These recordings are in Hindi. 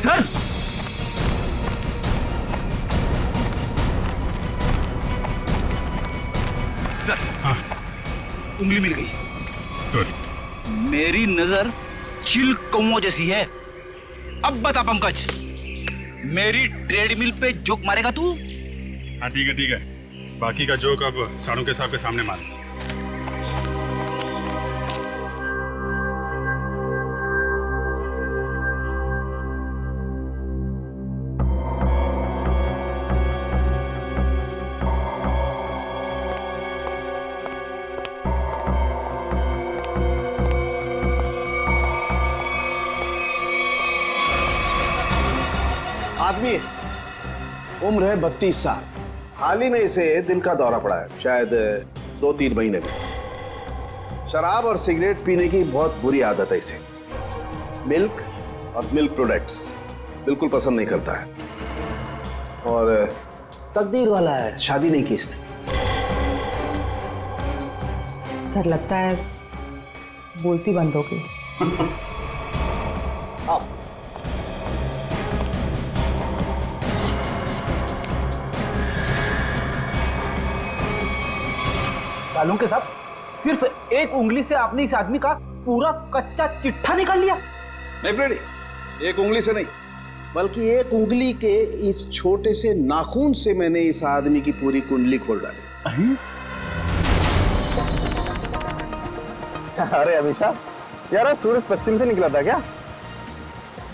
सर सर हाँ। उंगली मिल गई। गुड। मेरी नजर चिल कौओं जैसी है। अब बता पंकज, मेरी ट्रेडमिल पे जोक मारेगा तू? हाँ ठीक है ठीक है, बाकी का जोक अब साड़ू के साहब के सामने मार। आदमी है, उम्र है 32 साल। हाल ही में इसे दिल का दौरा पड़ा है, शायद 2-3 महीने में। शराब और सिगरेट पीने की बहुत बुरी आदत है इसे। मिल्क और मिल्क प्रोडक्ट्स बिल्कुल पसंद नहीं करता है। और तकदीर वाला है, शादी नहीं की इसने। सर लगता है बोलती बंद हो गई। अब सालों के साथ सिर्फ एक उंगली से आपने इस आदमी का पूरा कच्चा चिट्ठा निकाल लिया। नहीं फ्रेडी, एक उंगली से नहीं, बल्कि एक उंगली के इस छोटे से नाखून से मैंने इस आदमी की पूरी कुंडली खोल डाली। अरे अभिषा, यार सूरज पश्चिम से निकला था क्या?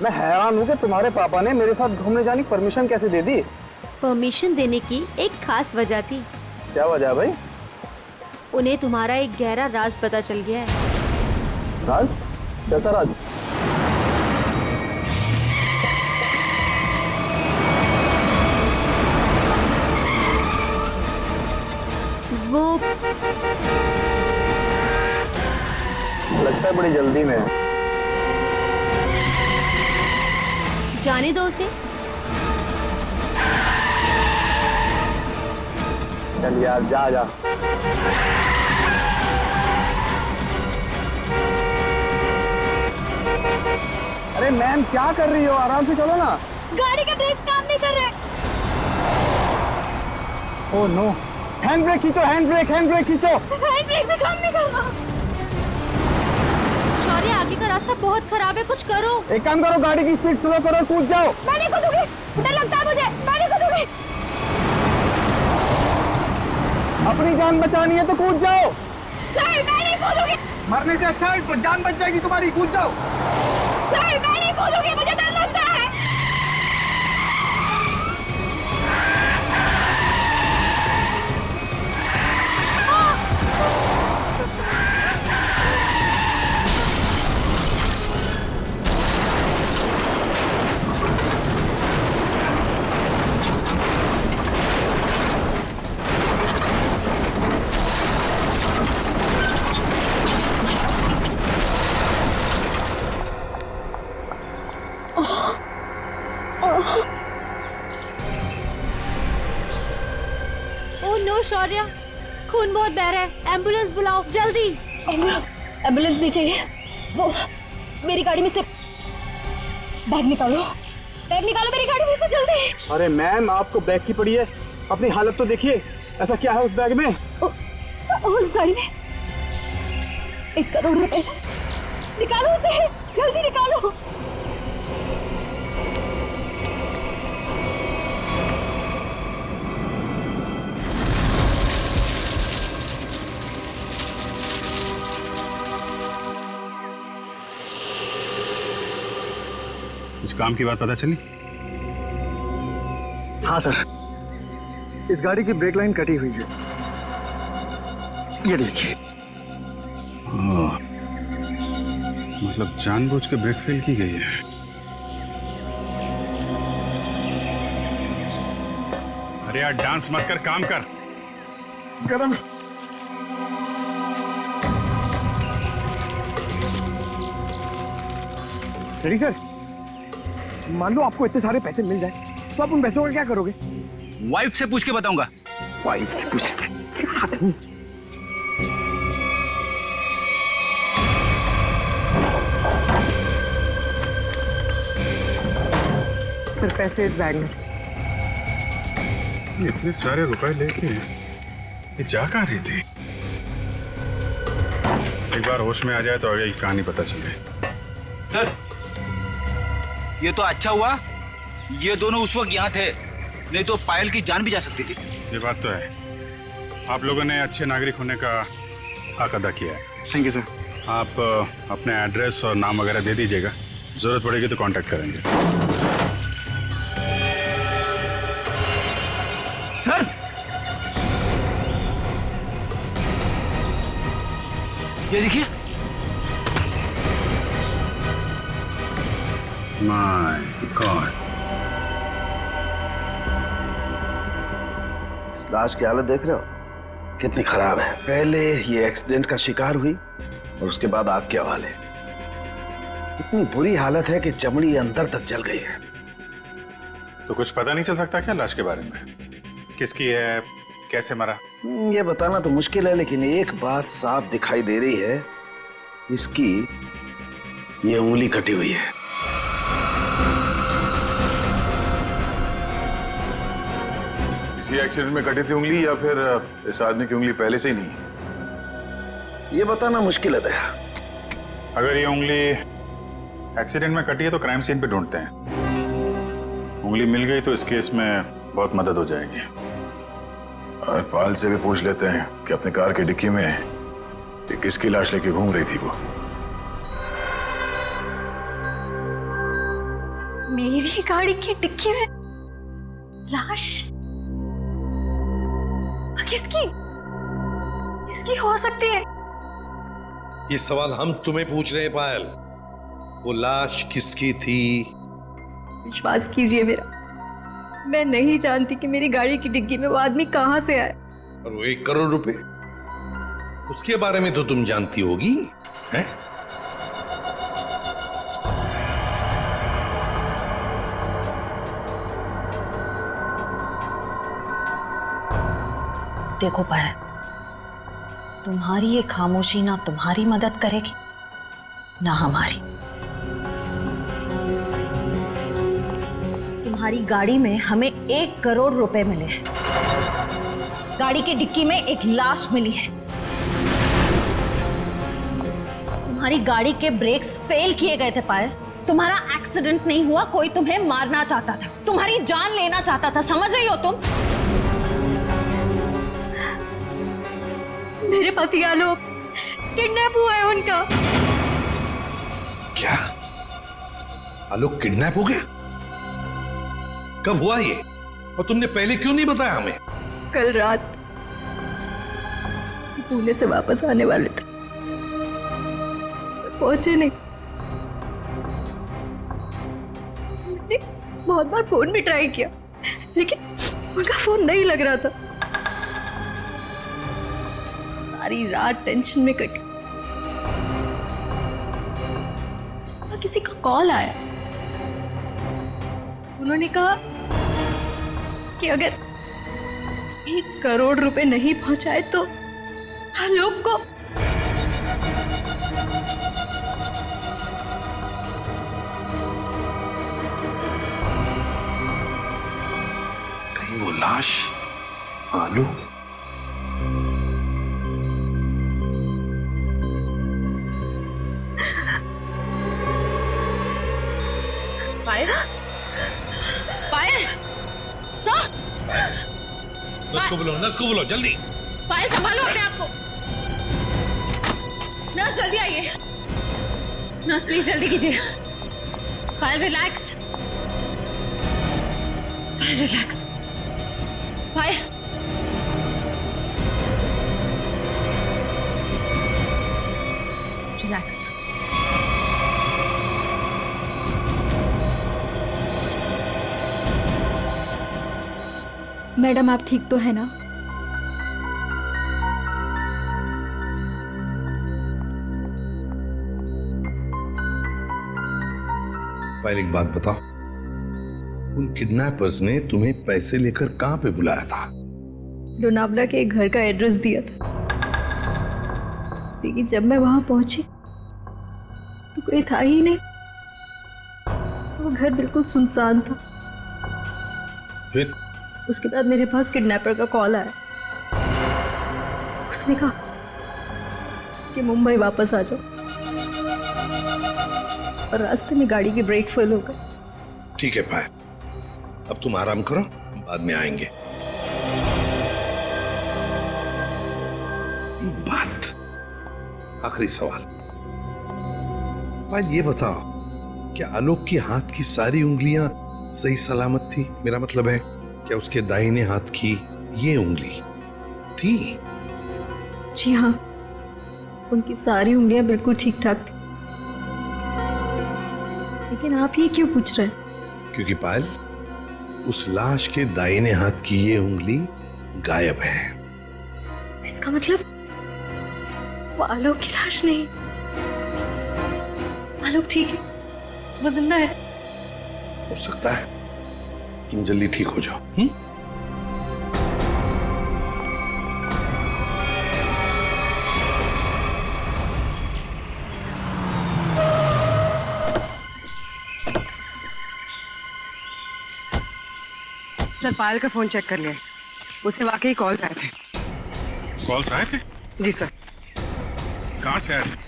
मैं हैरान हूँ कि तुम्हारे पापा ने मेरे साथ घूमने जाने की परमिशन कैसे दे दी? परमिशन देने की एक खास वजह थी। क्या वजह भाई? उन्हें तुम्हारा एक गहरा राज पता चल गया है। राज? कैसा राज? वो लगता है बड़ी जल्दी में है। जाने दो उसे। चल यार, जा जा। अरे मैम, क्या कर रही हो? आराम से चलो ना। गाड़ी के ब्रेक काम नहीं कर रहे। ओह नो, हैंड ब्रेक खींचो, हैंड ब्रेक खींचो। हैंड ब्रेक भी काम नहीं कर रहा। शौर्य, आगे का रास्ता बहुत खराब है, कुछ करो। एक काम करो, गाड़ी की स्पीड स्लो करो, कूद जाओ। मैं नहीं कूदूंगी, डर लगता है मुझे। मैं नहीं कूदूंगी। अपनी जान बचानी है तो कूद जाओ। नहीं, मैं नहीं कूदूंगी। मरने से अच्छा है जान बच जाएगी तुम्हारी, कूद जाओ। नहीं, मैं नहीं कूदूंगी, मुझे डर लगता है। ओह नो शौर्य, खून बहुत बह रहा है, एम्बुलेंस बुलाओ जल्दी। एम्बुलेंस नहीं चाहिए। वो मेरी गाड़ी में से बैग निकालो, मेरी गाड़ी में से जल्दी। अरे मैम, आपको बैग की पड़ी है, अपनी हालत तो देखिए। ऐसा क्या है उस बैग में? उस गाड़ी में 1 करोड़ रुपए। निकालो उसे, जल्दी निकालो। कुछ काम की बात पता चली? हाँ सर, इस गाड़ी की ब्रेक लाइन कटी हुई है, ये देखिए। ओह, मतलब जानबूझ के ब्रेक फेल की गई है। अरे यार, डांस मत कर, काम कर। गरम। रेडी सर, मान लो आपको इतने सारे पैसे मिल जाए तो आप उन पैसों का क्या करोगे? वाइफ से पूछ के बताऊंगा। वाइफ से पूछ? सर पैसे इस बैग में थे। ये इतने सारे रुपए लेके ये जा कहाँ रही थी? एक बार होश में आ जाए तो आगे की कहानी पता चले। सर, ये तो अच्छा हुआ ये दोनों उस वक्त यहाँ थे, नहीं तो पायल की जान भी जा सकती थी। ये बात तो है, आप लोगों ने अच्छे नागरिक होने का हक अदा किया है। Thank you sir. आप अपने एड्रेस और नाम वगैरह दे दीजिएगा, जरूरत पड़ेगी तो कांटेक्ट करेंगे। सर, ये देखिए। माय गॉड, इस लाश की हालत देख रहे हो कितनी खराब है। पहले ये एक्सीडेंट का शिकार हुई और उसके बाद आग के हवाले। इतनी बुरी हालत है कि चमड़ी अंदर तक जल गई है। तो कुछ पता नहीं चल सकता क्या लाश के बारे में? किसकी है, कैसे मरा? ये बताना तो मुश्किल है, लेकिन एक बात साफ दिखाई दे रही है, इसकी ये उंगली कटी हुई है। इसी एक्सीडेंट में कटी थी उंगली या फिर इस आदमी की उंगली पहले से ही नहीं? ये बताना मुश्किल है दया। अगर ये उंगली एक्सीडेंट में कटी है तो क्राइम सीन पे ढूंढते हैं। उंगली मिल गई तो इस केस में बहुत मदद हो जाएगी। और पाल से भी पूछ लेते हैं कि अपने कार की डिक्की में ये किसकी लाश लेके घूम रही थी वो। मेरी गाड़ी की डिक्की में लाश? किसकी इसकी हो सकती है? ये सवाल हम तुम्हें पूछ रहे हैं पायल। वो लाश किसकी थी? विश्वास कीजिए मेरा, मैं नहीं जानती कि मेरी गाड़ी की डिग्गी में वो आदमी कहां से आए। और वो 1 करोड़ रुपए, उसके बारे में तो तुम जानती होगी, हैं? देखो पायल, तुम्हारी ये खामोशी ना तुम्हारी मदद करेगी ना हमारी। तुम्हारी गाड़ी में हमें 1 करोड़ रुपए मिले हैं, गाड़ी की डिक्की में एक लाश मिली है, तुम्हारी गाड़ी के ब्रेक्स फेल किए गए थे पायल। तुम्हारा एक्सीडेंट नहीं हुआ, कोई तुम्हें मारना चाहता था, तुम्हारी जान लेना चाहता था, समझ रही हो तुम? मेरे पति आलोक किडनैप हुआ है उनका। क्या आलोक किडनैप हो गया? कब हुआ ये? और तुमने पहले क्यों नहीं बताया हमें? कल रात पुणे से वापस आने वाले थे, पहुंचे नहीं। मैंने बहुत बार फोन भी ट्राई किया, लेकिन उनका फोन नहीं लग रहा था। सारी रात टेंशन में कटी। सुबह किसी का कॉल आया, उन्होंने कहा कि अगर 1 करोड़ रुपए नहीं पहुंचाए तो आलोक को कहीं वो लाश आलोक? पायल, पायल, सर, नर्स को बोलो जल्दी। पायल संभालो अपने आप को। नर्स जल्दी आइए। नर्स प्लीज जल्दी कीजिए। पायल रिलैक्स, पायल रिलैक्स, पायल। रिलैक्स। मैडम आप ठीक तो है ना? पहले एक बात बताओ, उन किडनैपर्स ने तुम्हें पैसे लेकर कहां पे बुलाया था? लोनावला के एक घर का एड्रेस दिया था, लेकिन जब मैं वहां पहुंची तो कोई था ही नहीं। वो घर बिल्कुल सुनसान था। फिर? उसके बाद मेरे पास किडनैपर का कॉल आया। उसने कहा कि मुंबई वापस आ जाओ, और रास्ते में गाड़ी की ब्रेक फेल हो गई। ठीक है पायल, अब तुम आराम करो, हम बाद में आएंगे। एक बात, आखिरी सवाल, पायल ये बताओ, क्या आलोक के हाथ की सारी उंगलियां सही सलामत थी? मेरा मतलब है, क्या उसके दाहिने हाथ की ये उंगली थी? जी हाँ, उनकी सारी उंगलियां बिल्कुल ठीक ठाक थी। लेकिन आप ये क्यों पूछ रहे हैं? क्योंकि पायल, उस लाश के दाहिने हाथ की ये उंगली गायब है। इसका मतलब वो आलोक की लाश नहीं। आलोक ठीक है, वो जिंदा है। हो सकता है तुम जल्दी ठीक हो जाओ। सर, पायल का फोन चेक कर लिया, उसे वाकई कॉल आए थे। कॉल्स आए थे? जी सर। कहाँ से आए थे?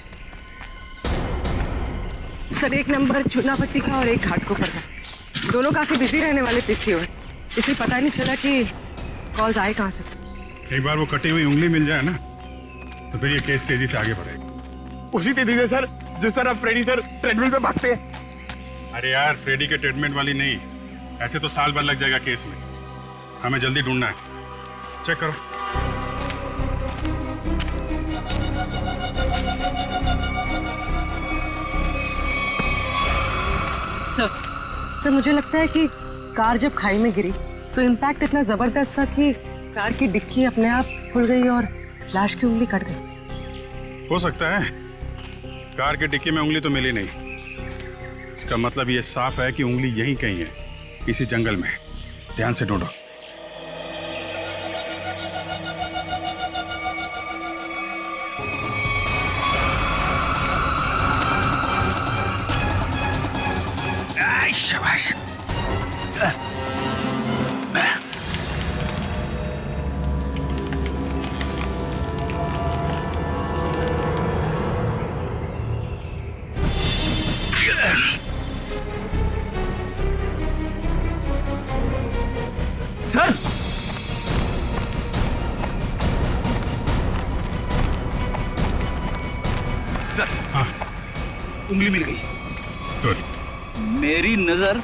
सर, एक नंबर चुनापट्टी का और एक घाटकोपर का। दोनों काफी बिजी रहने वाले पीसीओ है, इसलिए पता नहीं चला कि कॉल्स आए कहाँ से। एक बार वो कटी हुई उंगली मिल जाए ना, तो फिर ये केस तेजी से आगे बढ़ेगा। उसी तेजी से सर जिस तरह फ्रेडी सर ट्रेडमिल पे भागते हैं। अरे यार, फ्रेडी के ट्रीटमेंट वाली नहीं, ऐसे तो साल भर लग जाएगा केस में। हमें जल्दी ढूंढना है, चेक करो। सर, मुझे लगता है कि कार जब खाई में गिरी तो इम्पैक्ट इतना जबरदस्त था कि कार की डिक्की अपने आप खुल गई और लाश की उंगली कट गई। हो सकता है, कार की डिक्की में उंगली तो मिली नहीं। इसका मतलब ये साफ है कि उंगली यहीं कहीं है, इसी जंगल में। ध्यान से ढूंढो। शाबाश। सर, सर, हाँ, उंगली मिल गई। गुड। मेरी नजर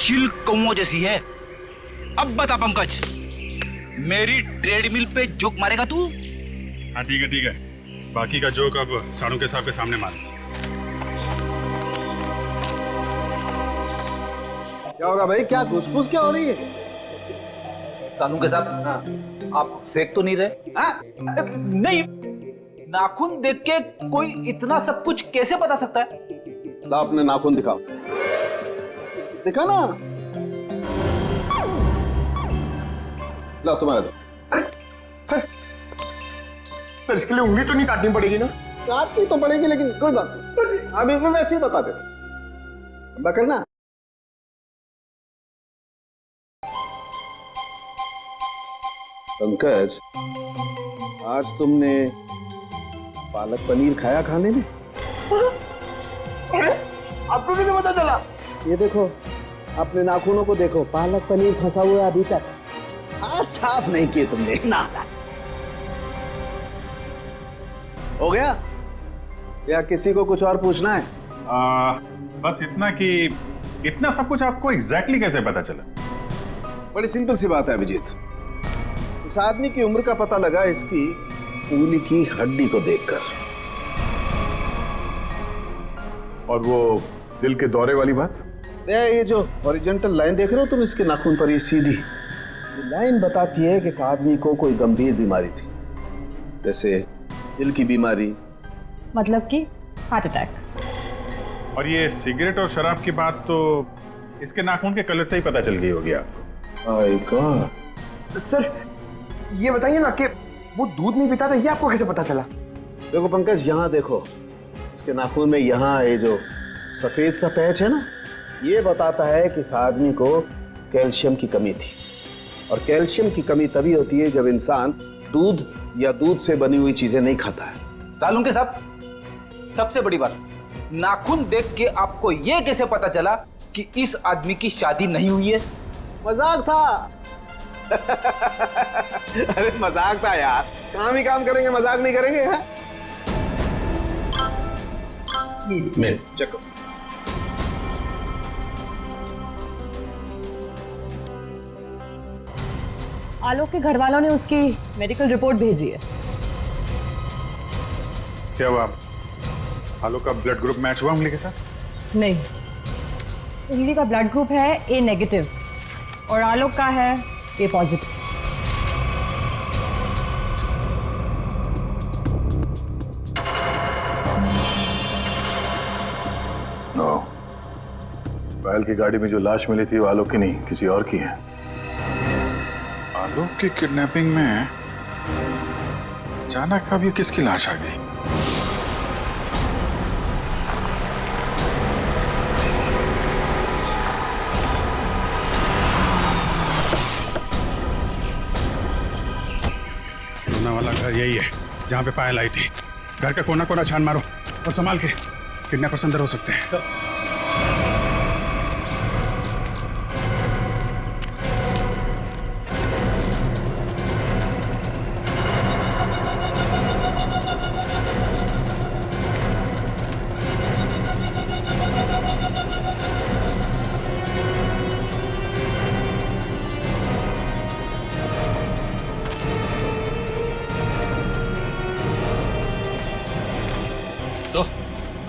चिल कौओं जैसी है। अब बता पंकज, मेरी ट्रेडमिल पे जोक मारेगा तू? हाँ ठीक है ठीक है, बाकी का जोक अब सानू के साहब के सामने मार। क्या हो रहा भाई? क्या घुसपुस क्या हो रही है? सानू के साहब, आप फेंक तो नहीं रहे? नहीं, नाखून देख के कोई इतना सब कुछ कैसे बता सकता है? ला अपने नाखून दिखाओ। दिखा ना। ला तुम्हारा दो। सर, इसके लिए उंगली तो नहीं काटनी पड़ेगी ना? काटनी तो पड़ेगी, लेकिन कोई बात नहीं, अभी मैं वैसे ही बता देता। करना। पंकज, आज तुमने पालक पनीर खाया खाने में? आपको कैसे पता चला? ये देखो, अपने नाखूनों को देखो, पालक पनीर फंसा हुआ है अभी तक। हाथ साफ नहीं किए तुमने ना। हो गया या किसी को कुछ और पूछना है? बस इतना कि इतना सब कुछ आपको एग्जैक्टली कैसे पता चला? बड़ी सिंपल सी बात है अभिजीत। इस आदमी की उम्र का पता लगा इसकी उंगली की हड्डी को देखकर। और वो दिल के दौरे वाली बात? ये जो हॉरिजॉन्टल लाइन देख रहे हो तुम इसके नाखून पर, ये सीधी ये लाइन बताती है कि इस आदमी को कोई गंभीर बीमारी थी, जैसे दिल की बीमारी। मतलब कि हार्ट अटैक। और ये सिगरेट और शराब की बात तो इसके नाखून के कलर से ही पता चल गई होगी आपको। My God. सर, ये बताइए ना कि वो दूध नहीं पीता था, ये आपको कैसे पता चला? देखो पंकज, यहाँ देखो, इसके नाखून में यहाँ ये जो सफेद सा पैच है ना, ये बताता है कि इस आदमी को कैल्शियम की कमी थी। और कैल्शियम की कमी तभी होती है जब इंसान दूध या दूध से बनी हुई चीजें नहीं खाता है। सालुंके साहब, सबसे बड़ी बात, नाखून देख के आपको यह कैसे पता चला कि इस आदमी की शादी नहीं हुई है? मजाक था। अरे मजाक था यार, काम ही काम करेंगे, मजाक नहीं करेंगे। है? मैं चेक करो। आलोक के घर वालों ने उसकी मेडिकल रिपोर्ट भेजी है। क्या हुआ? आलोक का ब्लड ग्रुप मैच हुआ उंगली के साथ? नहीं, उंगली का ब्लड ग्रुप है ए नेगेटिव और आलोक का है ए पॉजिटिव। नो, पायल की गाड़ी में जो लाश मिली थी वो आलोक की नहीं, किसी और की है। आलोक की किडनैपिंग में अचानक अब ये किसकी लाश आ गई? वाला घर यही है जहां पे पायल आई थी। घर का कोना कोना छान मारो और संभाल के, किडनैपर्स अंदर हो सकते हैं। सर,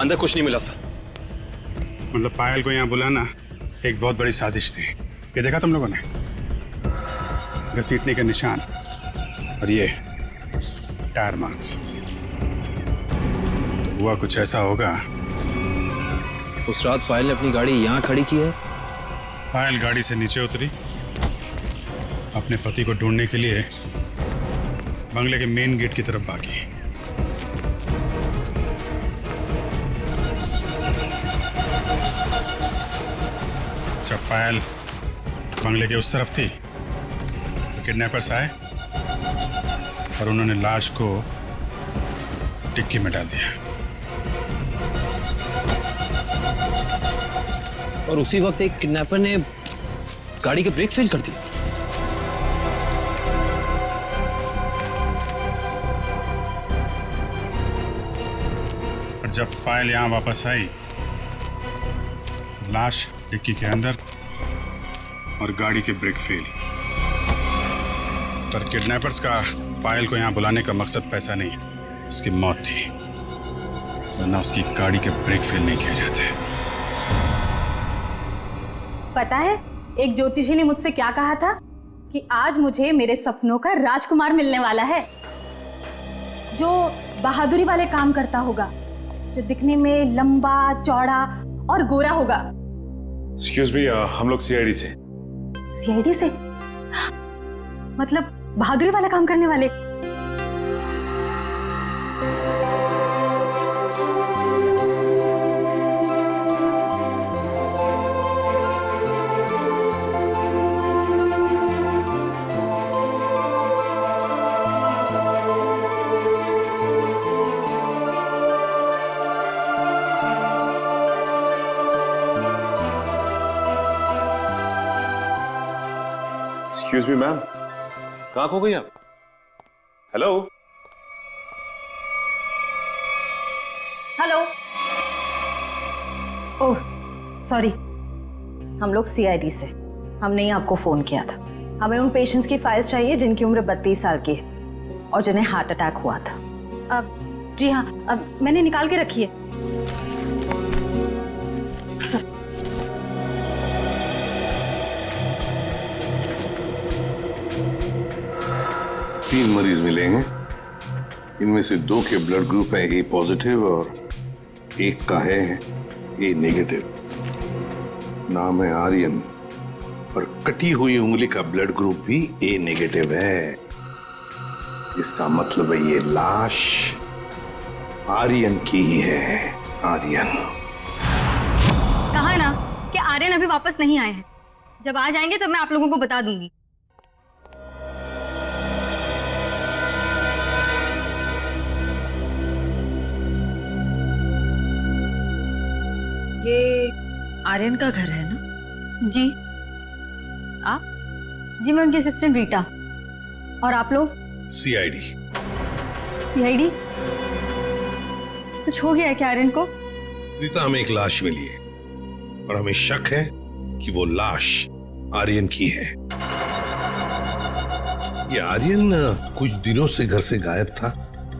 अंदर कुछ नहीं मिला सर। मतलब पायल को यहाँ बुलाना एक बहुत बड़ी साजिश थी। ये देखा तुम लोगों ने? घसीटने के निशान और ये टायर मार्क्स। तो हुआ कुछ ऐसा होगा। उस रात पायल ने अपनी गाड़ी यहाँ खड़ी की है। पायल गाड़ी से नीचे उतरी, अपने पति को ढूंढने के लिए बंगले के मेन गेट की तरफ भागी। जब पायल बंगले के उस तरफ थी तो किडनैपर्स आए और उन्होंने लाश को डिक्की में डाल दिया। और उसी वक्त एक किडनैपर ने गाड़ी के ब्रेक फेल कर दिए। और जब पायल यहाँ वापस आई, लाश डिक्की के अंदर और गाड़ी के ब्रेक फेल। पर किडनैपर्स का पायल को यहाँ बुलाने का मकसद पैसा नहीं, उसकी मौत थी, वरना उसकी गाड़ी के ब्रेक फेल नहीं किए जाते। पता है एक ज्योतिषी ने मुझसे क्या कहा था कि आज मुझे मेरे सपनों का राजकुमार मिलने वाला है, जो बहादुरी वाले काम करता होगा, जो दिखने में लंबा चौड़ा और गोरा होगा। एक्सक्यूज मी, हम लोग सीआईडी से। सीआईडी से? मतलब बहादुरी वाला काम करने वाले? एक्सक्यूज मी मैम, कहाँ खो गई आप? Hello hello. ओह सॉरी, हम लोग सीआईडी से, हमने ही आपको फोन किया था। हमें उन पेशेंट्स की फाइल्स चाहिए जिनकी उम्र 32 साल की है और जिन्हें हार्ट अटैक हुआ था। अब जी हाँ, अब मैंने निकाल के रखी है। सर 3 मरीज मिलेंगे, इनमें से 2 के ब्लड ग्रुप है ए पॉजिटिव और एक का है ए नेगेटिव। नाम है आर्यन और कटी हुई उंगली का ब्लड ग्रुप भी ए नेगेटिव है। इसका मतलब है ये लाश आर्यन की ही है। आर्यन कहा ना कि आर्यन अभी वापस नहीं आए हैं। जब आ जाएंगे तब मैं आप लोगों को बता दूंगी। ये आर्यन का घर है ना? जी। आप? जी मैं उनकी असिस्टेंट रीटा। और आप लोग? सीआईडी। सीआईडी? कुछ हो गया है क्या आर्यन को? रीता, हमें एक लाश मिली है और हमें शक है कि वो लाश आर्यन की है। ये आर्यन कुछ दिनों से घर से गायब था।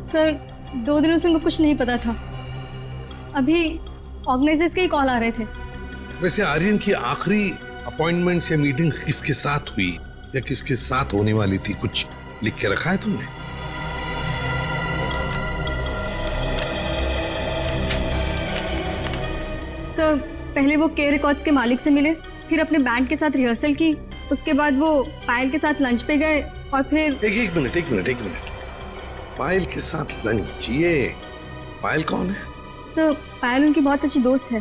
सर 2 दिनों से उनको कुछ नहीं पता था। अभी ऑर्गेनाइजर्स के ही कॉल आ रहे थे। वैसे आर्यन की आखिरी अपॉइंटमेंट या मीटिंग किसके साथ हुई या किसके साथ होने वाली थी, कुछ लिख के रखा है तुमने? सर पहले वो के रिकॉर्ड्स के मालिक से मिले, फिर अपने बैंड के साथ रिहर्सल की, उसके बाद वो पायल के साथ लंच पे गए और फिर एक मिनट। पायल के साथ लंच? ये पायल कौन है? सर पायल उनकी बहुत अच्छी दोस्त है।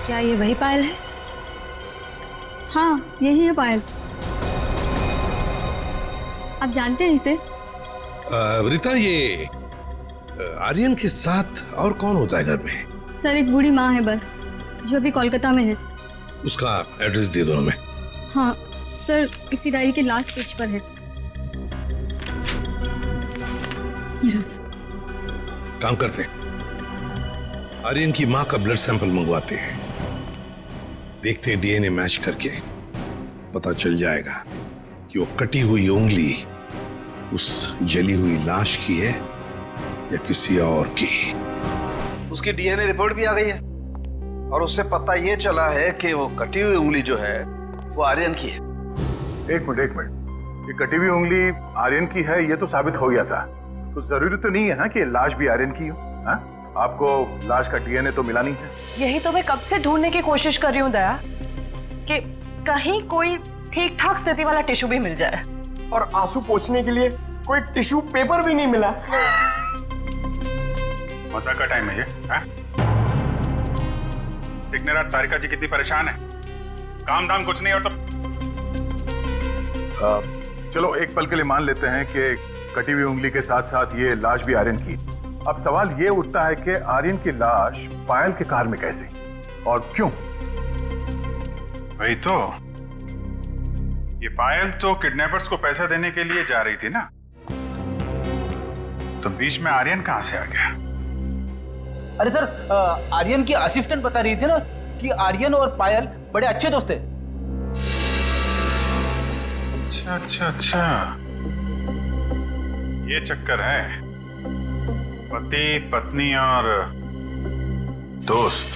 क्या ये वही पायल है? हाँ यही है पायल। आप जानते हैं इसे? रीता, ये आर्यन के साथ और कौन होता है घर में? सर एक बूढ़ी माँ है बस, जो अभी कोलकाता में है। उसका एड्रेस दे दो हमें। हाँ सर, इसी डायरी के लास्ट पेज पर है। काम करते हैं, आर्यन की माँ का ब्लड सैंपल मंगवाते हैं, देखते हैं डीएनए मैच करके पता चल जाएगा कि वो कटी हुई उंगली उस जली हुई लाश की है या किसी और की। उसकी डीएनए रिपोर्ट भी आ गई है और उससे पता ये चला है कि वो कटी हुई उंगली जो है वो आर्यन की है। एक मिनट, ये कटी हुई उंगली आर्यन की है ये तो साबित हो गया था, तो जरूरी तो नहीं है ना कि लाश भी आर्यन की हो। हाँ? आपको लाश का डीएनए तो मिला नहीं है। यही तो मैं कब से ढूंढने की कोशिश कर रही हूँ दया, कि कहीं कोई ठीक ठाक स्थिति वाला टिश्यू भी मिल जाए। और आंसू पोंछने के लिए कोई टिश्यू पेपर भी नहीं मिला। मजाक का टाइम है ये? दिखने रात तारिका जी कितनी परेशान है, काम धाम कुछ नहीं और तब चलो एक पल के लिए मान लेते हैं कि कटी हुई उंगली के साथ साथ ये लाश भी आर्यन की। अब सवाल ये उठता है कि आर्यन की लाश पायल के कार में कैसे और क्यों? वही तो, ये पायल तो किडनैपर्स को पैसा देने के लिए जा रही थी ना, तो बीच में आर्यन कहां से आ गया? अरे सर, आर्यन की असिस्टेंट बता रही थी ना कि आर्यन और पायल बड़े अच्छे दोस्त थे। अच्छा, ये चक्कर है, पति पत्नी और दोस्त।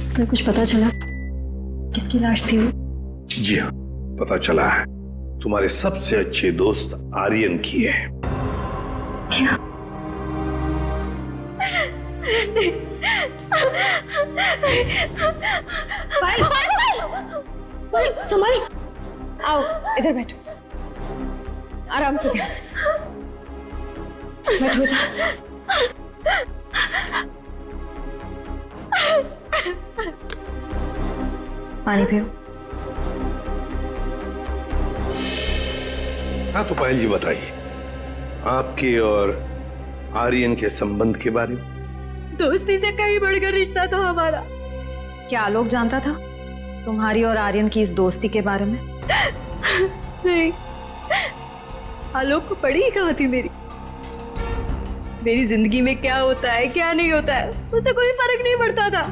सर कुछ पता चला किसकी लाश थी वो? जी हाँ, पता चला है, तुम्हारे सबसे अच्छे दोस्त आर्यन की है। क्या? पायल, संभाली। आओ इधर बैठो, आराम से, ध्यान से बैठो इधर। पानी पियो। हाँ तो पायल जी बताइए, आपके और आर्यन के संबंध के बारे में। दोस्ती से कहीं बढ़कर रिश्ता था हमारा। क्या आलोक जानता था तुम्हारी और आर्यन की इस दोस्ती के बारे में? नहीं, आलोक को पड़ी ही कहाँ थी मेरी जिंदगी में क्या होता है क्या नहीं होता है उसे कोई फर्क नहीं पड़ता था।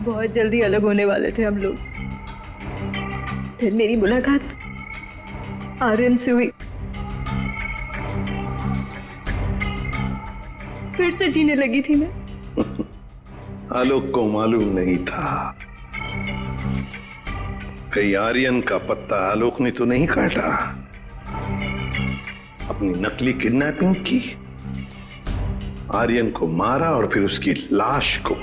बहुत जल्दी अलग होने वाले थे हम लोग। फिर मेरी मुलाकात आर्यन से हुई, फिर से जीने लगी थी मैं। आलोक को मालूम नहीं था कहीं आर्यन का पत्ता आलोक ने तो नहीं काटा, अपनी नकली किडनैपिंग की, आर्यन को मारा और फिर उसकी लाश को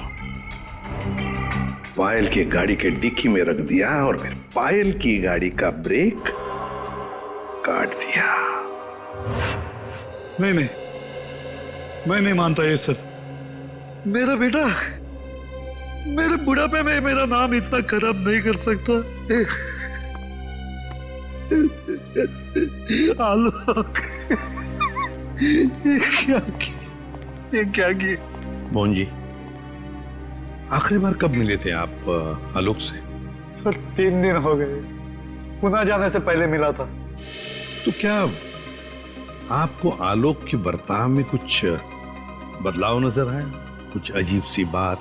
पायल की गाड़ी के डिक्की में रख दिया और फिर पायल की गाड़ी का ब्रेक काट दिया। नहीं, मैं नहीं मानता ये सब। मेरा बेटा मेरे बुढ़ापे में मेरा नाम इतना खराब नहीं कर सकता। आलोक, ये क्या किए? मोहन जी, आखिरी बार कब मिले थे आप आलोक से? सर 3 दिन हो गए, पुणे जाने से पहले मिला था। तो क्या आपको आलोक के बर्ताव में कुछ बदलाव नजर आया? कुछ अजीब सी बात?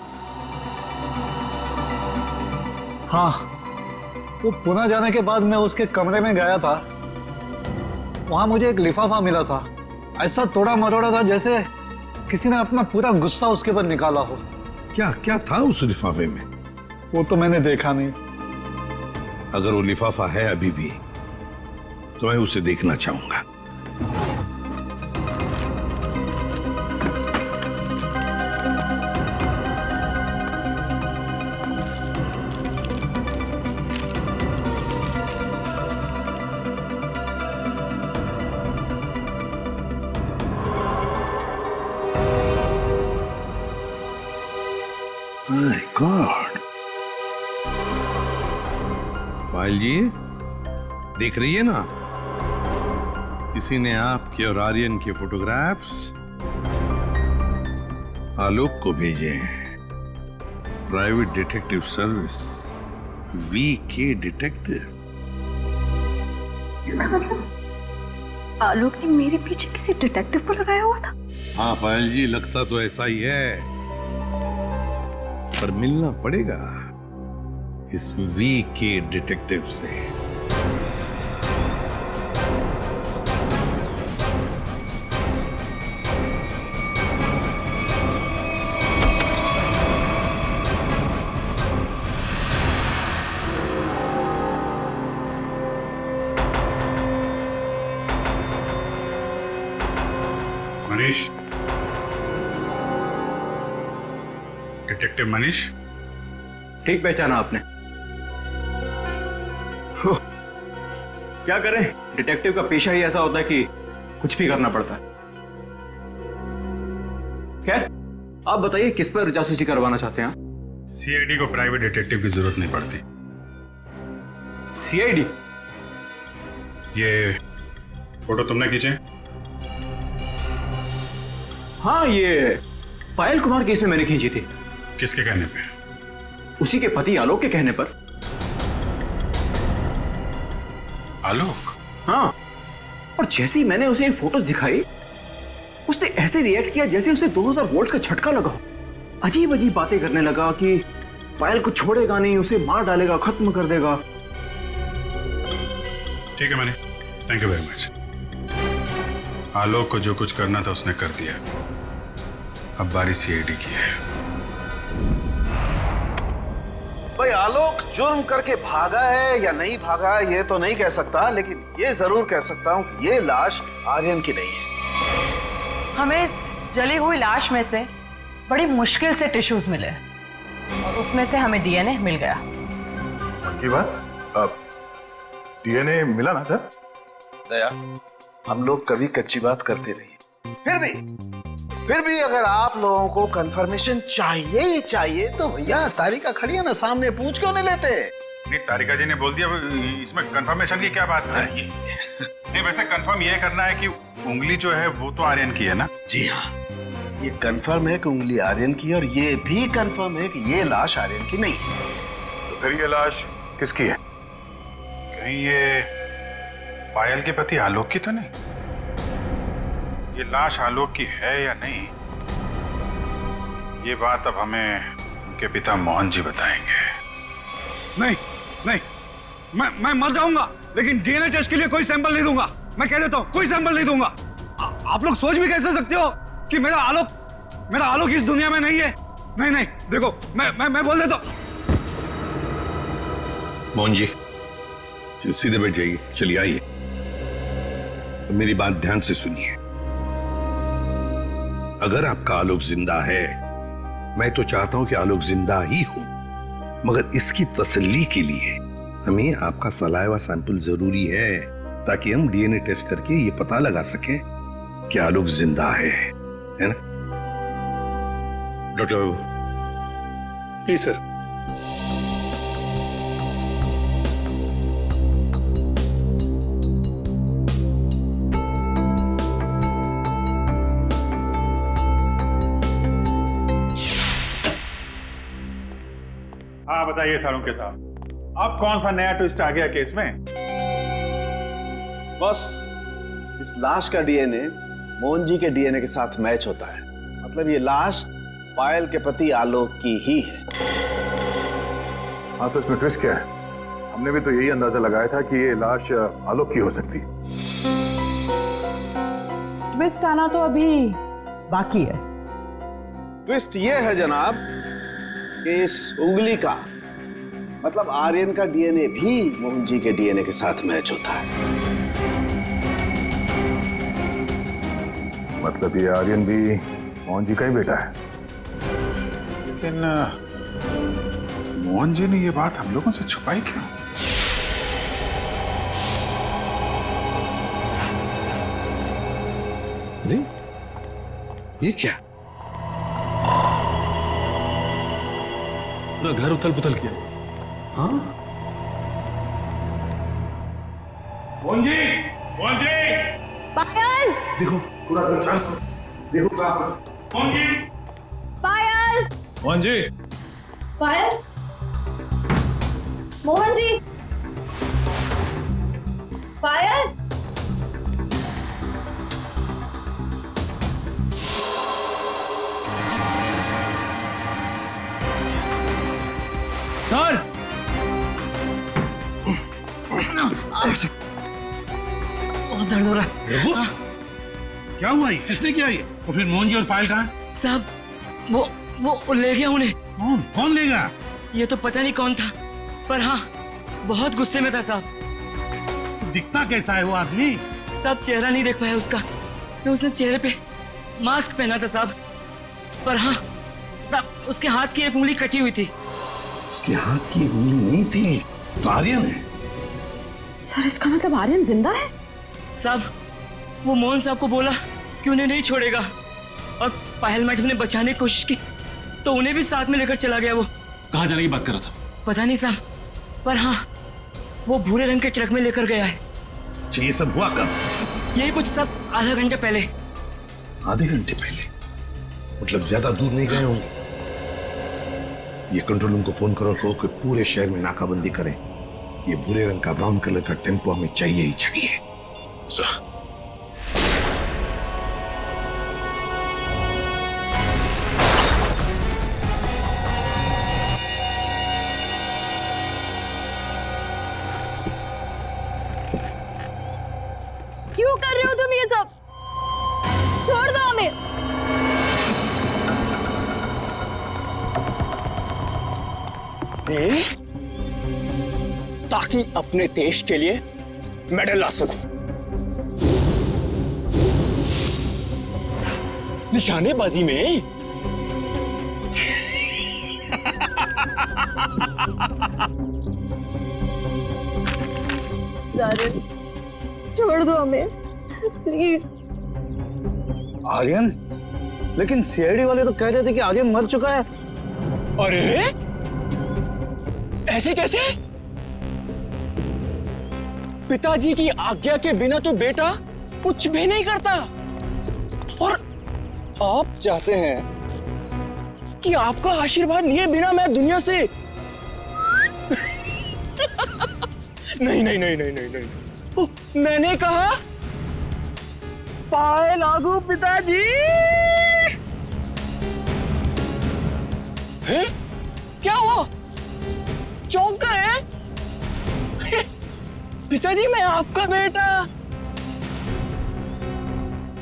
हाँ, वो पुणे जाने के बाद मैं उसके कमरे में गया था। वहां मुझे एक लिफाफा मिला था, ऐसा तोड़ा मरोड़ा था जैसे किसी ने अपना पूरा गुस्सा उसके ऊपर निकाला हो। क्या क्या था उस लिफाफे में? वो तो मैंने देखा नहीं। अगर वो लिफाफा है अभी भी तो मैं उसे देखना चाहूंगा। My God! पायल जी, देख रही है ना, किसी ने आपके और आर्यन के फोटोग्राफ्स आलोक को भेजे हैं। Private detective service, VK detective. इसका मतलब आलोक ने मेरे पीछे किसी डिटेक्टिव को लगाया हुआ था। हाँ पायल जी, लगता तो ऐसा ही है, पर मिलना पड़ेगा इस वीके डिटेक्टिव से। मनीष, डिटेक्टिव मनीष। ठीक पहचाना आपने। क्या करें, डिटेक्टिव का पेशा ही ऐसा होता है कि कुछ भी करना पड़ता है। खैर, आप बताइए किस पर जासूसी करवाना चाहते हैं? सीआईडी को प्राइवेट डिटेक्टिव की जरूरत नहीं पड़ती। सीआईडी? ये फोटो तुमने खींचे? हाँ, ये पायल कुमार केस में मैंने खींची थी। किसके कहने पे? उसी के पति आलोक के कहने पर। आलोक? हाँ, और जैसे ही मैंने उसे ये फोटोज दिखाई, उसने ऐसे रिएक्ट किया जैसे उसे 2000 वोल्ट्स का झटका लगा। अजीब अजीब बातें करने लगा कि पायल को छोड़ेगा नहीं, उसे मार डालेगा, खत्म कर देगा। ठीक है Manish, thank you very much. Alok को जो कुछ करना था उसने कर दिया, अब बारी सीआईडी की है। भाई, आलोक जुर्म करके भागा है या नहीं भागा ये तो नहीं कह सकता, लेकिन ये जरूर कह सकता हूं कि ये लाश आर्यन की नहीं है। हमें इस जली हुई लाश में से बड़ी मुश्किल से टिश्यूज मिले और उसमें से हमें डीएनए मिल गया। की बात? अब डीएनए मिला ना सर? दया, हम लोग कभी कच्ची बात करते नहीं। फिर भी अगर आप लोगों को कंफर्मेशन चाहिए ही चाहिए तो भैया तारिका खड़ी है ना सामने, पूछ क्यों नहीं लेते? नहीं, तारिका जी ने बोल दिया, इसमें कंफर्मेशन की क्या बात है? नहीं, वैसे कंफर्म ये करना है कि उंगली जो है वो तो आर्यन की है ना? जी हाँ, ये कंफर्म है कि उंगली आर्यन की, और ये भी कंफर्म है कि ये लाश आर्यन की नहीं है। तो फिर ये लाश किसकी है? कहीं ये पायल के पति आलोक की तो नहीं? ये लाश आलोक की है या नहीं, ये बात अब हमें उनके पिता मोहन जी बताएंगे। नहीं नहीं, मैं मर जाऊंगा लेकिन डीएनए टेस्ट के लिए कोई सैंपल नहीं दूंगा। मैं कह देता हूं, कोई सैंपल नहीं दूंगा। आप लोग सोच भी कैसे सकते हो कि मेरा आलोक इस दुनिया में नहीं है? नहीं नहीं, देखो मैं बोल देता हूं। मोहन जी, सीधे बैठ जाइए, चलिए आइए, तो मेरी बात ध्यान से सुनिए। अगर आपका आलोक जिंदा है, मैं तो चाहता हूं कि आलोक जिंदा ही हो, मगर इसकी तसल्ली के लिए हमें आपका सलाइवा सैंपल जरूरी है, ताकि हम डीएनए टेस्ट करके ये पता लगा सकें कि आलोक जिंदा है ना? डॉक्टर बाबू। जी सर। हाँ बताइए सालुंके साहब, अब कौन सा नया ट्विस्ट आ गया केस में? बस इस लाश का डीएनए मोहन जी के डीएनए के साथ मैच होता है। मतलब ये लाश पायल के पति आलोक की ही है। हाँ, तो इसमें ट्विस्ट क्या है? हमने भी तो यही अंदाजा लगाया था कि ये लाश आलोक की हो सकती है। ट्विस्ट आना तो अभी बाकी है। ट्विस्ट ये है जनाब कि इस उंगली का मतलब आर्यन का डीएनए भी मोहन जी के डीएनए के साथ मैच होता है। मतलब ये आर्यन भी मोहन जी का ही बेटा है। लेकिन मोहन जी ने ये बात हम लोगों से छुपाई क्यों? अरे ये क्या? पूरा घर उथल पुथल किया। हाँ, मोहन जी, मोहन जी, पायल, देखो पूरा घर देखो मोहन जी, पायल, मोहन जी, पायल, मोहन जी, पायल। सर, ऐसे बहुत दर्द हो रहा है। रघु, क्या हुआ ये? किसने किया ये? और फिर मोहन जी और पायल कहाँ? साहब, वो ले गया उन्हें। कौन ले गया? ये तो पता नहीं कौन था, पर हाँ बहुत गुस्से में था साहब। दिखता कैसा है वो आदमी? साहब चेहरा नहीं देख पाया उसका, तो उसने चेहरे पे मास्क पहना था साहब। पर हाँ साहब, उसके हाथ की एक उंगली कटी हुई थी। उसके हाथ की उंगली नहीं थी तो आर्यन है। सर इसका मतलब आर्यन जिंदा है? साहब वो मोहन साहब को बोला कि उन्हें नहीं छोड़ेगा, और पायल मैडम ने बचाने की कोशिश की तो उन्हें भी साथ में लेकर चला गया। वो कहाँ जाने की बात कर रहा था? पता नहीं साहब, पर हाँ वो भूरे रंग के ट्रक में लेकर गया है। ये सब हुआ कब? यही कुछ सब आधा घंटे पहले। आधे घंटे पहले? मतलब ज्यादा दूर नहीं गए होंगे। ये कंट्रोल रूम को फोन करो, कहो कि पूरे शहर में नाकाबंदी करें। ये भूरे रंग का ब्राउन कलर का टेम्पो हमें चाहिए ही चाहिए। सर क्यों कर रहे हो तुम ये सब? छोड़ दो हमें। ताकि अपने देश के लिए मेडल ला सकूं। निशानेबाजी में छोड़ दो हमें प्लीज। आर्यन? लेकिन सीआईडी वाले तो कह रहे थे कि आर्यन मर चुका है। अरे ऐसे कैसे? पिताजी की आज्ञा के बिना तो बेटा कुछ भी नहीं करता, और आप चाहते हैं कि आपका आशीर्वाद लिए बिना मैं दुनिया से नहीं नहीं नहीं नहीं नहीं नहीं, मैंने कहा पाए लागू पिताजी। हैं? क्या हुआ? चौंक गए? पिताजी मैं आपका बेटा।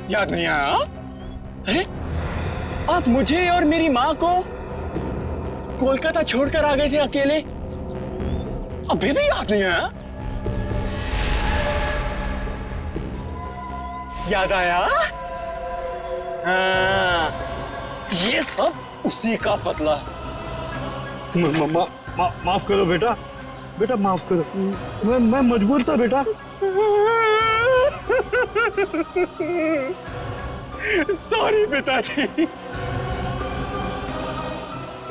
याद नहीं आया? अरे आप मुझे और मेरी माँ को कोलकाता छोड़कर आ गए थे अकेले, अभी भी याद नहीं आया? याद आया? हाँ, ये सब उसी का बदला। माफ करो बेटा, बेटा माफ करो। मैं मजबूर था बेटा। सॉरी पिताजी,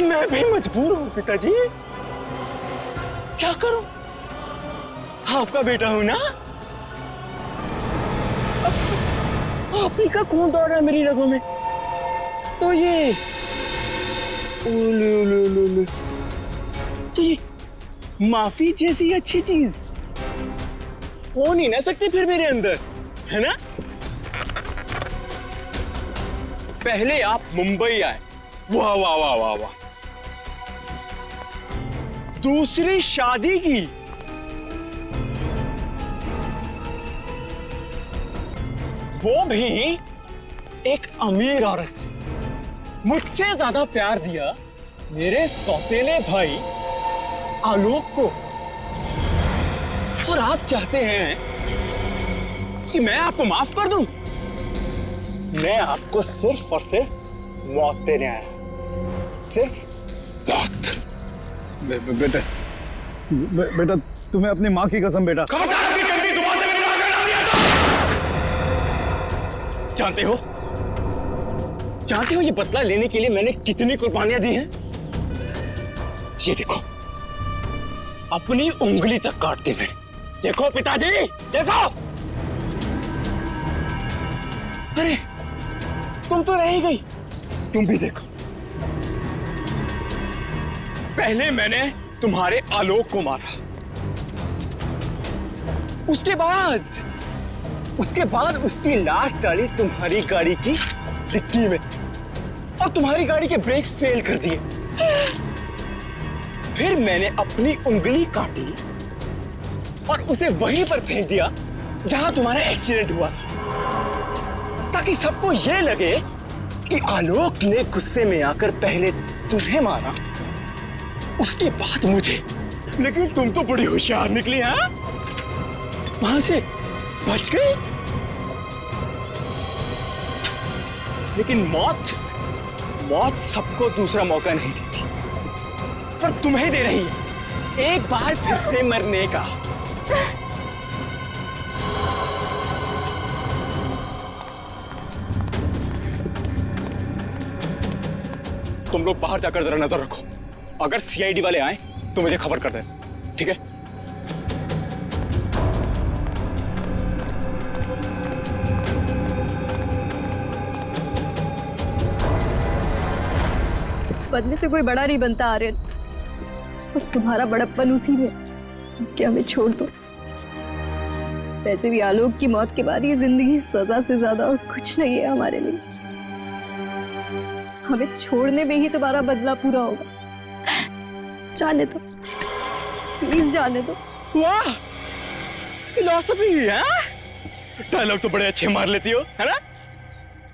मैं भी मजबूर हूँ पिताजी। क्या करूं? आपका बेटा हूं ना। आप ही का खून दौड़ रहा है मेरी रगों में, तो ये ओले ओले ओले ओले आप तो ये माफी जैसी अच्छी चीज हो नहीं ना सकती फिर मेरे अंदर, है ना? पहले आप मुंबई आए, वाह वाह वाह वाह वाह, दूसरी शादी की, वो भी एक अमीर औरत से। मुझसे ज्यादा प्यार दिया मेरे सौतेले भाई आलोक को, और आप चाहते हैं कि मैं आपको माफ कर दूं? मैं आपको सिर्फ और सिर्फ मौत देने आया, सिर्फ मौत। बेटा तुम्हें अपनी माँ की कसम बेटा। जानते हो ये बदला लेने के लिए मैंने कितनी कुर्बानियां दी हैं? ये देखो, अपनी उंगली तक काट दी मैंने। देखो पिताजी, देखो। अरे तुम तो रह ही गई, तुम भी देखो। पहले मैंने तुम्हारे आलोक को मारा, उसके बाद उसकी लाश डाली तुम्हारी गाड़ी की डिक्की में, और तुम्हारी गाड़ी के ब्रेक्स फेल कर दिए। फिर मैंने अपनी उंगली काटी और उसे वहीं पर फेंक दिया जहां तुम्हारा एक्सीडेंट हुआ था, ताकि सबको यह लगे कि आलोक ने गुस्से में आकर पहले तुम्हें मारा, उसके बाद मुझे। लेकिन तुम तो बड़ी होशियार निकली, हाँ? वहां से बच गई। लेकिन मौत सबको दूसरा मौका नहीं देती, पर तुम्हें दे रही है एक बार फिर से मरने का। तुम लोग बाहर जाकर जरा नजर रखो, अगर सीआईडी वाले आए तो मुझे खबर कर देना, ठीक है? बदले से कोई बड़ा नहीं बनता आर्यन, और तुम्हारा बड़प्पन उसी में कि हमें छोड़ दो। वैसे भी आलोक की मौत के बाद ये जिंदगी सजा से ज्यादा और कुछ नहीं है हमारे लिए। हमें छोड़ने में ही तुम्हारा बदला पूरा होगा। जाने दो, प्लीज जाने दो। वाह, फिलॉसफी है। डायलॉग तो बड़े अच्छे मार लेती हो, है ना?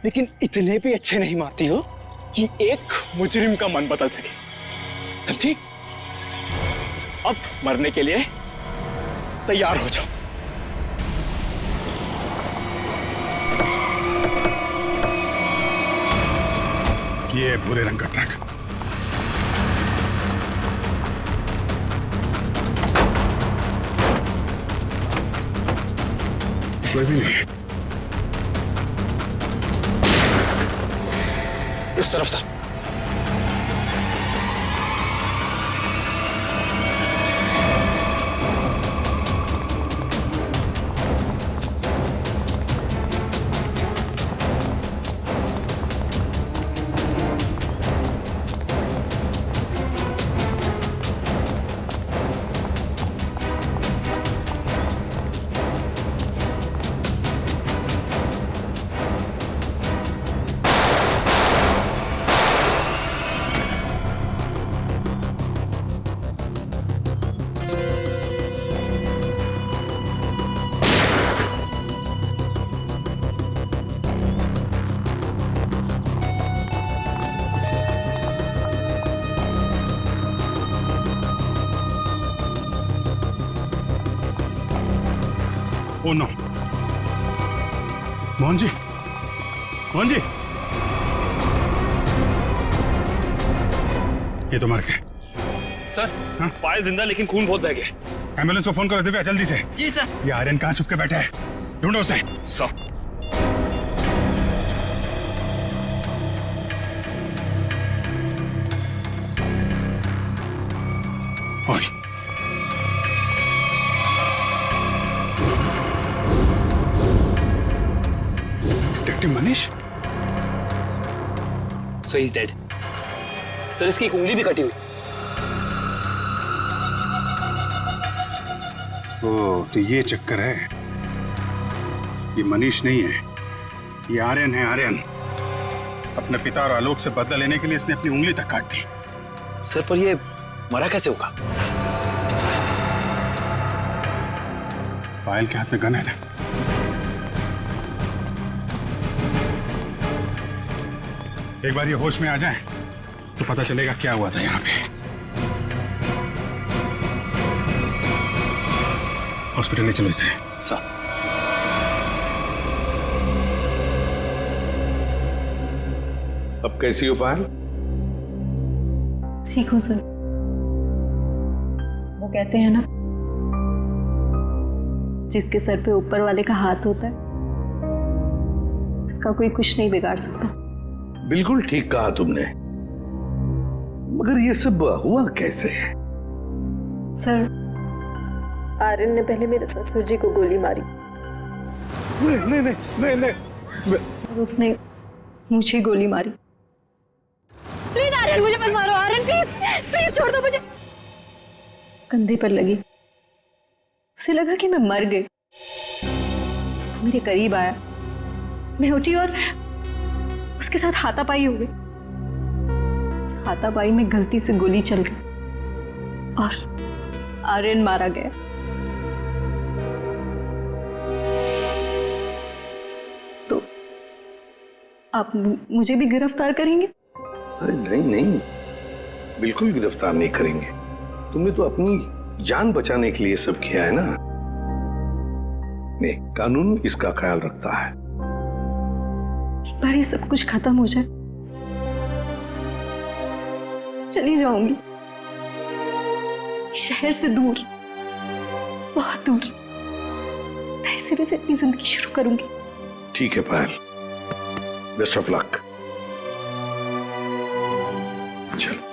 लेकिन इतने भी अच्छे नहीं मारती हो कि एक मुजरिम का मन बदल सके, समझी? अब मरने के लिए तैयार हो जाओ। ये भूरे रंग का ट्रक। कोई भी नहीं। उस तरफ से। ओ नो, मोहन जी, मोहन जी, ये तो मर गए। सर, हाँ? पायल जिंदा लेकिन खून बहुत बह गया। एम्बुलेंस को फोन करो दिव्या, जल्दी से। जी सर। ये आर्यन कहाँ छुप के बैठा है, ढूंढो उसे। सर। ओए। Detective Manish? So he is dead. Sir, इसकी एक उंगली भी कटी हुई। तो ये चक्कर है। ये मनीष नहीं है, ये आर्यन है। आर्यन अपने पिता और आलोक से बदला लेने के लिए इसने अपनी उंगली तक काट दी। सर पर ये मरा कैसे होगा? पायल के हाथ में गन है ना। एक बार ये होश में आ जाए तो पता चलेगा क्या हुआ था यहाँ पे। हॉस्पिटल ले चलो इसे। सर अब कैसी हो पायल? ठीक हूँ सर। वो कहते हैं ना, जिसके सर पे ऊपर वाले का हाथ होता है उसका कोई कुछ नहीं बिगाड़ सकता। बिल्कुल ठीक कहा तुमने, मगर ये सब हुआ कैसे? सर, आर्यन ने पहले मेरे ससुर जी को गोली मारी। नहीं नहीं नहीं नहीं, और उसने मुझे गोली मारी। प्लीज आर्यन, मुझे मत मारो आर्यन, प्लीज प्लीज छोड़ दो मुझे। कंधे पर लगी, उसे लगा कि मैं मर गई। मेरे करीब आया, मैं उठी और उसके साथ हाथापाई हो गई। उस हाथापाई में गलती से गोली चल गई और आर्यन मारा गया। तो आप मुझे भी गिरफ्तार करेंगे? अरे नहीं नहीं, बिल्कुल गिरफ्तार नहीं करेंगे। तुमने तो अपनी जान बचाने के लिए सब किया है ना। नहीं, कानून इसका ख्याल रखता है। एक बार ये सब कुछ खत्म हो जाए, चली जाऊंगी शहर से दूर, बहुत दूर, नए सिरे से अपनी जिंदगी शुरू करूंगी। ठीक है पायल, बेस्ट ऑफ लक। चलो।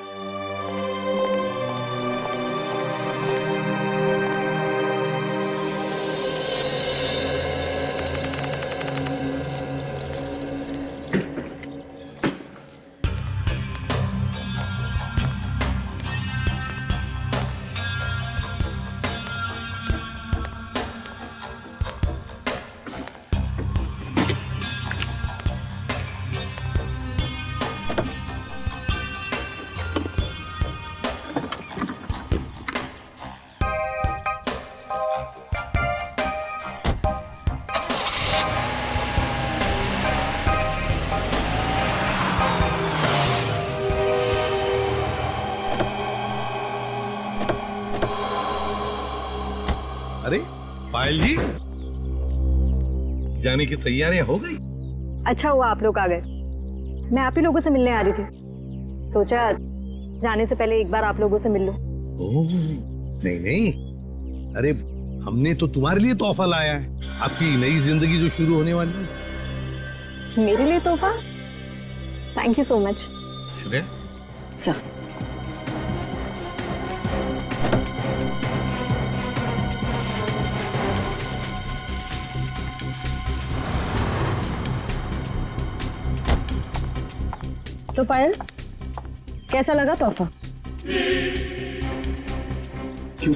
अरे पायल जी, जाने की तैयारियां हो गई? अच्छा हुआ आप लोग आ गए। मैं आप ही लोगों से मिलने आ रही थी, सोचा जाने से पहले एक बार आप लोगों से मिल लूं। ओह, नहीं नहीं, अरे हमने तो तुम्हारे लिए तोहफा लाया है, आपकी नई जिंदगी जो शुरू होने वाली है। मेरे लिए तोहफा? Thank you so much. Shreya sir, तो पायल, कैसा लगा तोहफा? क्यों,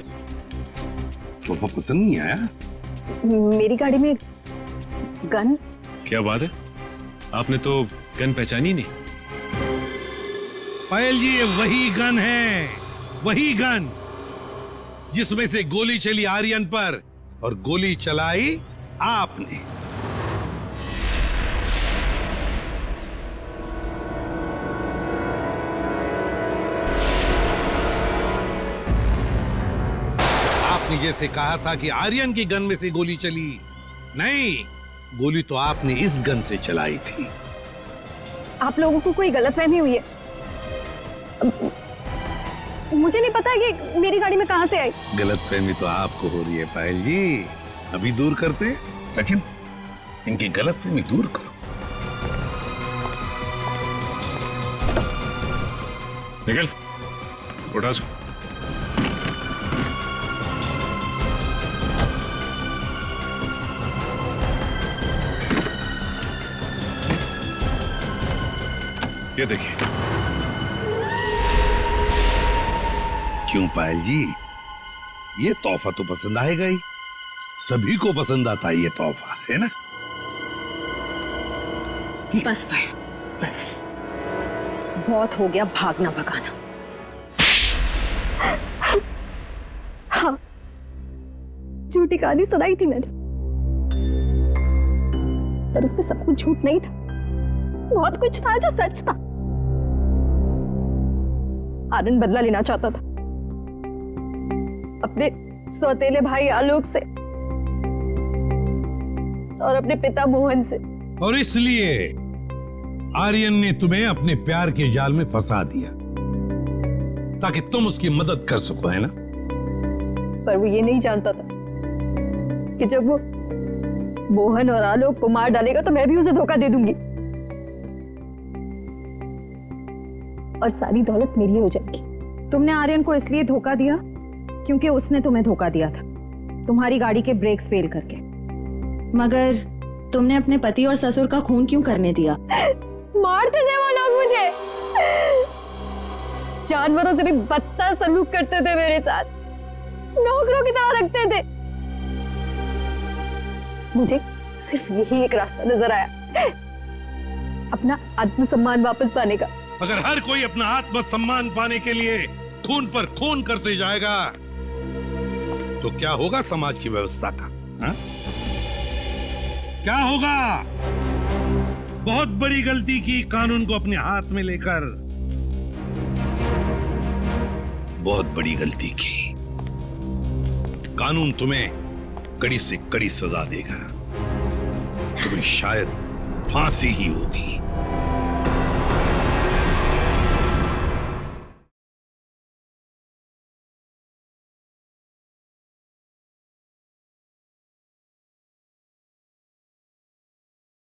तोहफा पसंद नहीं आया? मेरी गाड़ी में गन। क्या बात है, आपने तो गन पहचानी नहीं? पायल जी, ये वही गन है, वही गन जिसमें से गोली चली आर्यन पर और गोली चलाई आपने। आपने जैसे कहा था कि आर्यन की गन में से गोली चली, नहीं, गोली तो आपने इस गन से चलाई थी। आप लोगों को कोई गलतफहमी हुई है। मुझे नहीं पता कि मेरी गाड़ी में कहां से आई। गलतफहमी तो आपको हो रही है पायल जी, अभी दूर करते। सचिन, इनकी गलतफहमी दूर करो। निकल, उठा सो। ये देखिए। क्यों पायल जी, ये तोहफा तो पसंद आएगा ही। सभी को पसंद आता है ये तोहफा, है ना? बस भाई, बस बहुत हो गया भागना भगाना। हाँ, झूठी कहानी सुनाई थी मैंने, पर उसमें सब कुछ झूठ नहीं था। बहुत कुछ था जो सच था। आनंद बदला लेना चाहता था अपने सौतेले भाई आलोक से और अपने पिता मोहन से, और इसलिए आर्यन ने तुम्हें अपने प्यार के जाल में फंसा दिया ताकि तुम उसकी मदद कर सको, है ना? पर वो ये नहीं जानता था कि जब वो मोहन और आलोक को मार डालेगा तो मैं भी उसे धोखा दे दूंगी और सारी दौलत मेरी हो जाएगी। तुमने आर्यन को इसलिए धोखा दिया क्योंकि उसने तुम्हें धोखा दिया था, तुम्हारी गाड़ी के ब्रेक्स फेल करके। मगर तुमने अपने पति और ससुर का खून क्यों करने दिया? मारते थे वो लोग मुझे, जानवरों से भी बदतर सलूक करते थे मेरे साथ, नौकरों की तरह रखते थे। मुझे सिर्फ यही एक रास्ता नजर आया, अपना आत्मसम्मान वापस पाने का। अगर हर कोई अपना आत्मसम्मान पाने के लिए खून पर खून करते जाएगा तो क्या होगा समाज की व्यवस्था का? हा? क्या होगा? बहुत बड़ी गलती की कानून को अपने हाथ में लेकर, बहुत बड़ी गलती की। कानून तुम्हें कड़ी से कड़ी सजा देगा, तुम्हें शायद फांसी ही होगी।